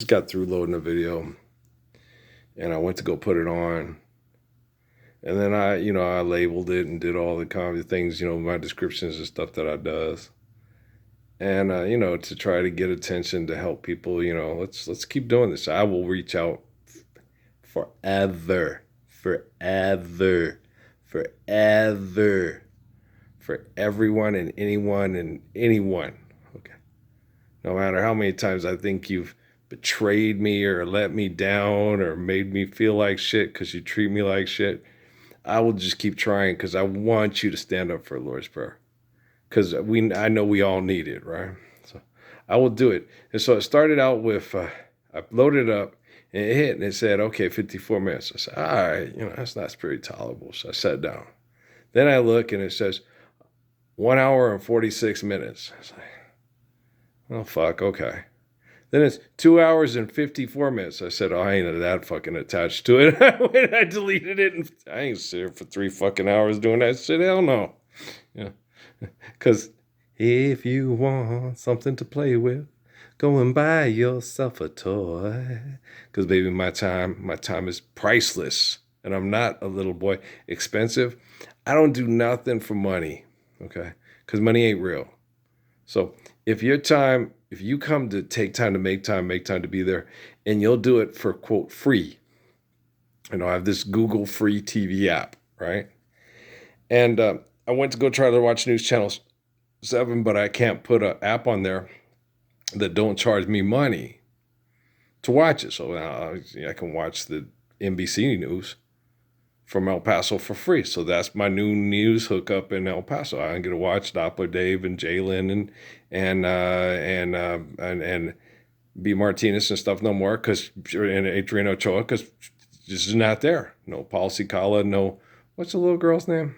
Just got through loading a video and I went to go put it on. And then I labeled it and did all the kind of things, my descriptions and stuff that I does. And to try to get attention to help people, let's keep doing this. I will reach out forever, forever, forever for everyone and anyone. Okay. No matter how many times I think you've betrayed me or let me down or made me feel like shit because you treat me like shit, I will just keep trying because I want you to stand up for the Lord's Prayer. Because I know we all need it, right? So I will do it. And so it started out with, I loaded up and it hit and it said, okay, 54 minutes. I said, all right, that's pretty tolerable. So I sat down. Then I look and it says 1 hour and 46 minutes. I was like, oh, fuck, okay. Then it's 2 hours and 54 minutes. I said, oh, I ain't that fucking attached to it. I deleted it, and I ain't sit here for 3 fucking hours doing that shit. Hell no. Yeah. Because if you want something to play with, go and buy yourself a toy. Because, baby, my time is priceless. And I'm not a little boy. Expensive. I don't do nothing for money, okay? Because money ain't real. So if you come to take time to make time to be there, and you'll do it for, quote, free. I have this Google free TV app, right? And I went to go try to watch News Channel 7, but I can't put an app on there that don't charge me money to watch it. So now I can watch the NBC News from El Paso for free. So that's my new news hookup in El Paso. I get to watch Doppler Dave and Jalen and B Martinez and stuff no more and Adrian Ochoa because this is not there. No Paul Cicala, no, what's the little girl's name?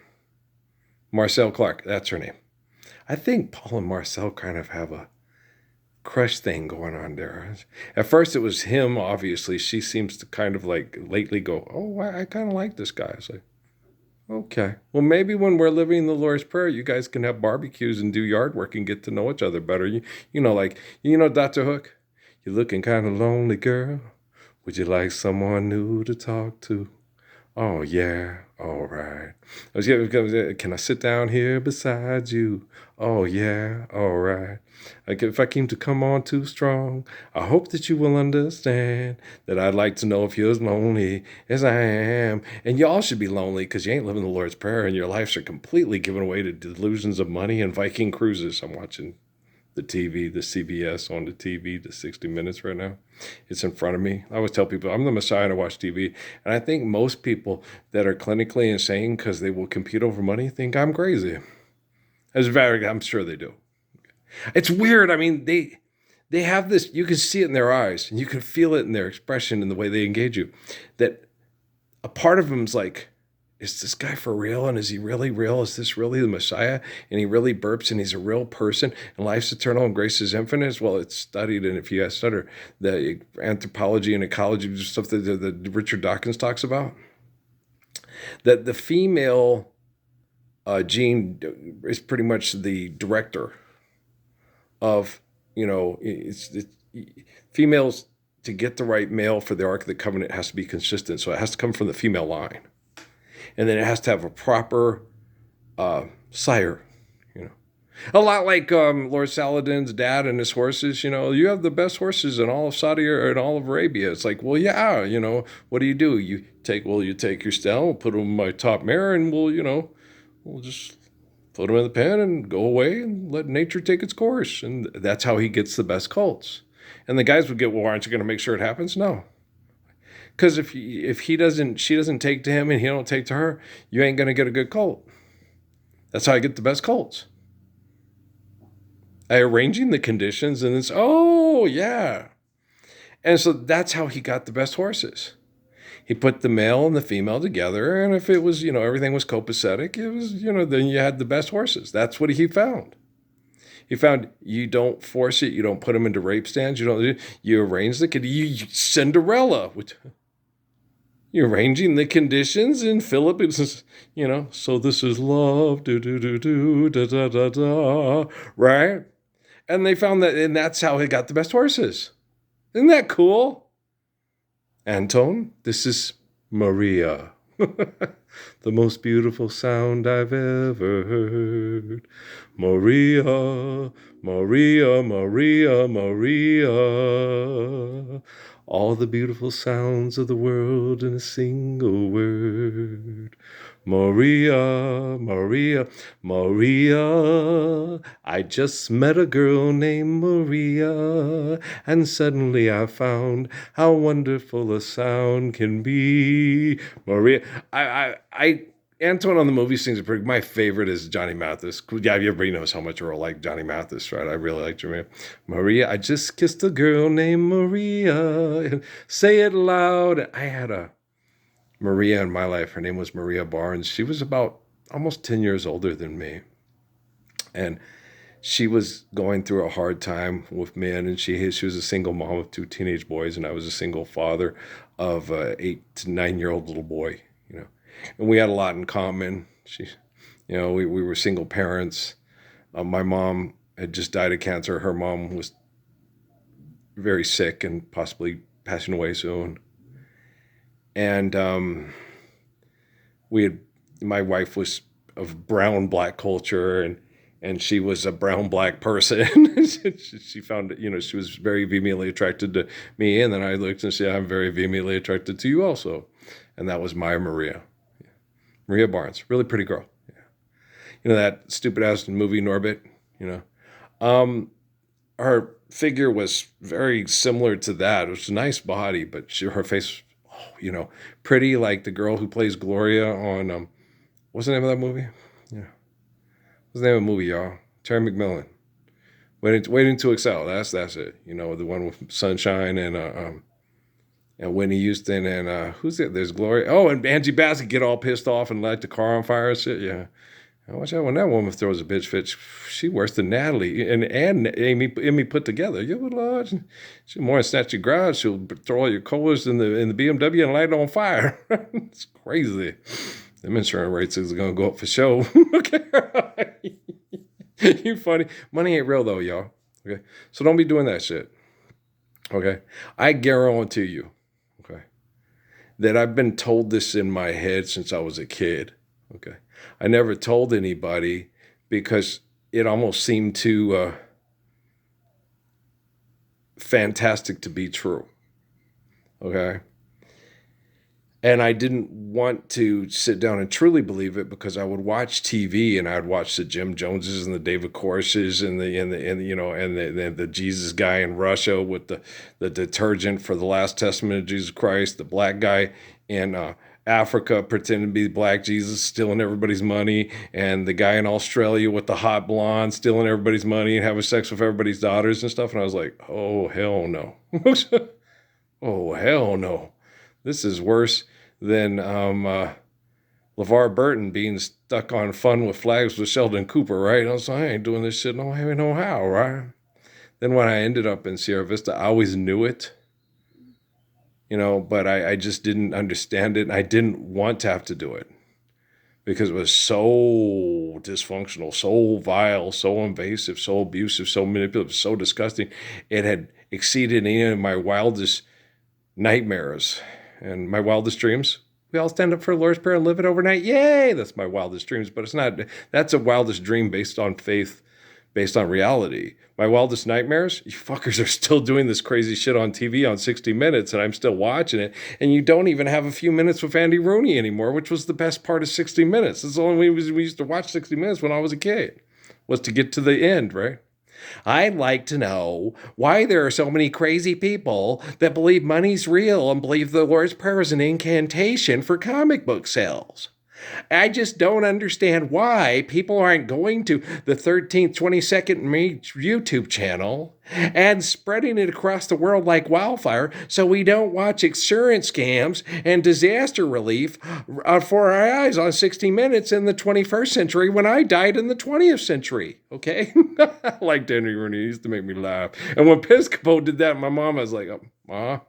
Marcel Clark, that's her name. I think Paul and Marcel kind of have a crush thing going on there. At first it was him, obviously. She seems to kind of like lately go, oh, I kind of like this guy. It's like, okay. Well, maybe when we're living the Lord's Prayer, you guys can have barbecues and do yard work and get to know each other better. Dr. Hook, you're looking kind of lonely, girl. Would you like someone new to talk to? Oh, yeah. All right. Can I sit down here beside you? Oh, yeah. All right. Like if I came to come on too strong, I hope that you will understand that I'd like to know if you're as lonely as I am. And y'all should be lonely because you ain't living the Lord's Prayer and your lives are completely given away to delusions of money and Viking cruises. I'm watching the TV, the CBS on the TV, the 60 Minutes right now. It's in front of me. I always tell people I'm the Messiah to watch TV. And I think most people that are clinically insane because they will compete over money think I'm crazy. I'm sure they do. It's weird. I mean, they have this, you can see it in their eyes and you can feel it in their expression and the way they engage you, that a part of them's like, is this guy for real? And is he really real? Is this really the Messiah? And he really burps and he's a real person and life's eternal and grace is infinite? Well, it's studied. And if you guys study the anthropology and ecology stuff that Richard Dawkins talks about, that the female gene is pretty much the director of, females, to get the right male for the Ark of the Covenant has to be consistent. So it has to come from the female line. And then it has to have a proper sire, A lot like Lord Saladin's dad and his horses, you have the best horses in all of Saudi or in all of Arabia. It's like, well, yeah, what do? You take your stall, we'll put them in my top mare, and we'll just put them in the pen and go away and let nature take its course. And that's how he gets the best colts. And the guys would get, well, aren't you going to make sure it happens? No. Because if she doesn't take to him and he don't take to her, you ain't going to get a good colt. That's how I get the best colts. I arranging the conditions and it's, oh, yeah. And so that's how he got the best horses. He put the male and the female together, and if it was, everything was copacetic, it was, then you had the best horses. That's what he found. He found you don't force it, you don't put them into rape stands, you arrange the kid, you Cinderella. You're arranging the conditions, and Philip is, so this is love, do do do do da da da da, right? And they found that, and that's how he got the best horses. Isn't that cool? Antone, this is Maria. The most beautiful sound I've ever heard. Maria, Maria, Maria, Maria. All the beautiful sounds of the world in a single word. Maria, Maria, Maria. I just met a girl named Maria, and suddenly I found how wonderful a sound can be. Maria, Antoine on the movie sings a pretty. My favorite is Johnny Mathis. Yeah, everybody knows how much I like Johnny Mathis, right? I really like Maria. Maria, I just kissed a girl named Maria. Say it loud. I had a Maria in my life. Her name was Maria Barnes. She was about almost 10 years older than me. And she was going through a hard time with men, and she was a single mom of two teenage boys, and I was a single father of a 8 to 9 year old little boy, and we had a lot in common. We were single parents. My mom had just died of cancer. Her mom was very sick and possibly passing away soon. And my wife was of brown black culture, and she was a brown black person. She found she was very vehemently attracted to me, and then I looked and said, I'm very vehemently attracted to you also. And that was my Maria. Maria Barnes, really pretty girl. Yeah. That stupid ass movie Norbit, her figure was very similar to that. It was a nice body, but her face, pretty like the girl who plays Gloria on, what's the name of that movie? Yeah. What's the name of the movie, y'all? Terry McMillan. Waiting to Excel. That's it. The one with Sunshine and Whitney Houston and who's it? There's Gloria. Oh, and Angie Bassett get all pissed off and light the car on fire and shit. Yeah. Watch out when that woman throws a bitch fit. She worse than Natalie and Amy put together. You would lodge. She'll more than snatch your garage. She'll throw all your colas in the BMW and light it on fire. It's crazy. Them insurance rates is gonna go up for show. Okay. You funny. Money ain't real though, y'all. Okay. So don't be doing that shit. Okay. I guarantee you, okay, that I've been told this in my head since I was a kid. Okay. I never told anybody because it almost seemed too fantastic to be true. Okay. And I didn't want to sit down and truly believe it because I would watch TV and I'd watch the Jim Joneses and the David Korses and the Jesus guy in Russia with the detergent for the Last Testament of Jesus Christ, the black guy in Africa pretending to be Black Jesus stealing everybody's money, and the guy in Australia with the hot blonde stealing everybody's money and having sex with everybody's daughters and stuff. And I was like, oh, hell no. Oh, hell no. This is worse than LeVar Burton being stuck on Fun with Flags with Sheldon Cooper, right? I was like, I ain't doing this shit no how, right? Then when I ended up in Sierra Vista, I always knew it, but I just didn't understand it. And I didn't want to have to do it because it was so dysfunctional, so vile, so invasive, so abusive, so manipulative, so disgusting. It had exceeded any of my wildest nightmares. And my wildest dreams, we all stand up for the Lord's Prayer and live it overnight. Yay! That's my wildest dreams, but it's not. That's a wildest dream based on faith, based on reality. My wildest nightmares, you fuckers are still doing this crazy shit on TV on 60 Minutes, and I'm still watching it. And you don't even have a few minutes with Andy Rooney anymore, which was the best part of 60 Minutes. That's the only way we used to watch 60 Minutes when I was a kid, was to get to the end, right? I'd like to know why there are so many crazy people that believe money's real and believe the Lord's Prayer is an incantation for comic book sales. I just don't understand why people aren't going to the 13th, 22nd YouTube channel and spreading it across the world like wildfire so we don't watch insurance scams and disaster relief for our eyes on 60 Minutes in the 21st century when I died in the 20th century, okay? I like Danny Rooney. He used to make me laugh. And when Piscopo did that, my mom was like, Ma?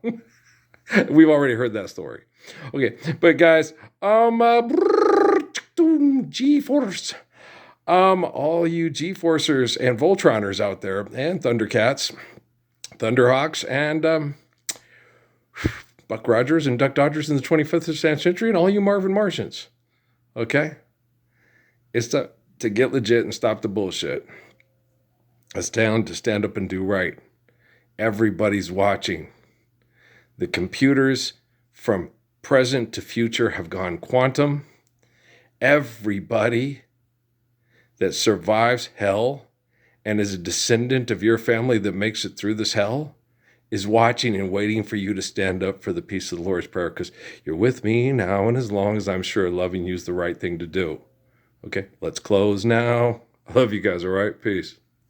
We've already heard that story. Okay, but guys, G-Force. All you G-Forcers and Voltroners out there, and Thundercats, Thunderhawks, and Buck Rogers and Duck Dodgers in the 25th century, and all you Marvin Martians. Okay? It's to get legit and stop the bullshit. It's time to stand up and do right. Everybody's watching. The computers from present to future have gone quantum. Everybody that survives hell and is a descendant of your family that makes it through this hell is watching and waiting for you to stand up for the peace of the Lord's Prayer, because you're with me now, and as long as I'm sure loving you is the right thing to do. Okay, let's close now. I love you guys, all right? Peace.